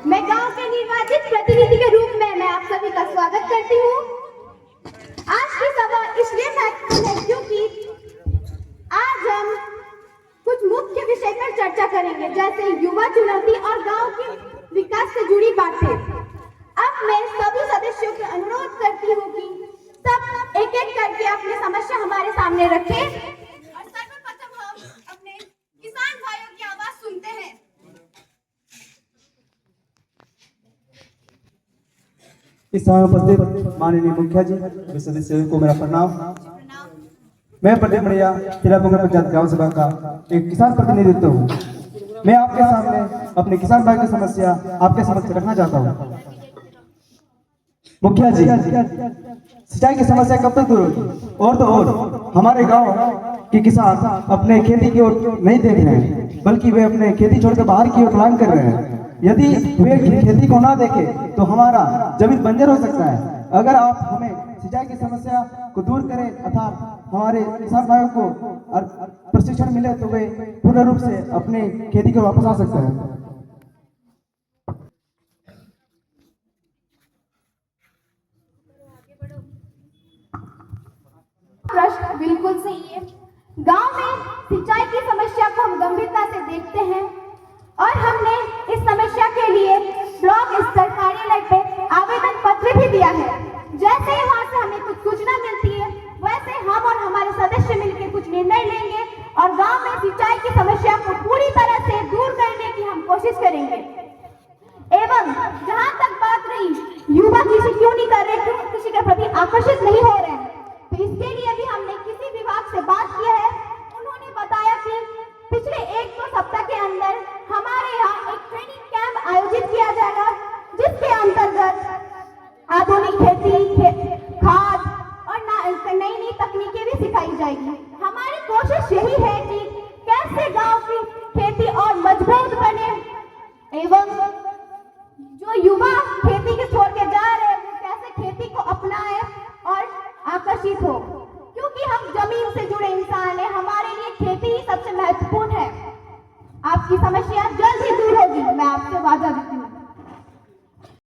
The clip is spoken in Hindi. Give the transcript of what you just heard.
मैं गांव के निर्वाचित प्रतिनिधि के रूप में मैं आप सभी का स्वागत करती हूँ। आज की सभा इसलिए महत्वपूर्ण है क्योंकि आज हम कुछ मुख्य विषय पर चर्चा करेंगे, जैसे युवा चुनौती और गांव के विकास से जुड़ी बातें। अब मैं सभी सदस्यों से अनुरोध करती हूँ कि सब एक एक करके अपनी समस्या हमारे सामने रखें और सर्वप्रथम हम अपने किसान भाइयों की आवाज सुनते हैं। इस समय उपस्थित माननीय मुखिया जी, सदस्यों को मेरा प्रणाम। मैं प्रदीप मड़िया, तिरापुर पंचायत ग्राम सभा का एक किसान प्रतिनिधित्व हूँ। मैं आपके सामने अपने किसान भाई की समस्या आपके समक्ष रखना चाहता हूँ। मुखिया जी, सिंचाई की समस्या कब तक दूर होगी? और तो और हमारे गांव के किसान अपने खेती की ओर नहीं देख रहे हैं, बल्कि वे अपने खेती छोड़कर बाहर की ओर प्लान कर रहे हैं। यदि वे खेती को ना देखे तो हमारा जमीन बंजर हो सकता है। अगर आप हमें सिंचाई की समस्या को दूर करें तथा हमारे किसान भाइयों को प्रशिक्षण मिले तो वे पूर्ण रूप से अपने खेती को वापस आ सकते हैं। प्रश्न बिल्कुल सही है। गांव में सिंचाई की समस्या को हम गंभीरता से देखते हैं और हमने इस समस्या के लिए ब्लॉक स्तर कार्यालय पे आवेदन पत्र भी दिया है। जैसे ही वहां से हमें कुछ सूचना मिलती है, वैसे हम और हमारे सदस्य मिलकर कुछ निर्णय लेंगे और गांव में सिंचाई की समस्या को पूरी तरह से दूर करने की हम कोशिश करेंगे। एवं जहां तक बात रही युवा कृषि क्यों नहीं कर रहे, क्यों कृषि के प्रति आकर्षित नहीं हो रहे हैं, तो इसके लिए भी हमने किसी विभाग से बात की है। उन्होंने बताया कि पिछले 1-2 सप्ताह के अंदर हमारे यहाँ एक ट्रेनिंग कैंप आयोजित किया जाएगा, जिसके अंतर्गत आधुनिक खेती, खाद और नई नई तकनीकें भी सिखाई जाएगी। हमारी कोशिश यही है कि कैसे गांव की खेती और मजबूत बने एवं जो युवा खेती के छोड़ के जा रहे हैं वो कैसे खेती को अपनाए और आकर्षित हो, क्योंकि हम जमीन से जुड़े इंसान हैं। हमारे लिए खेती ही सबसे महत्वपूर्ण है। आपकी समस्या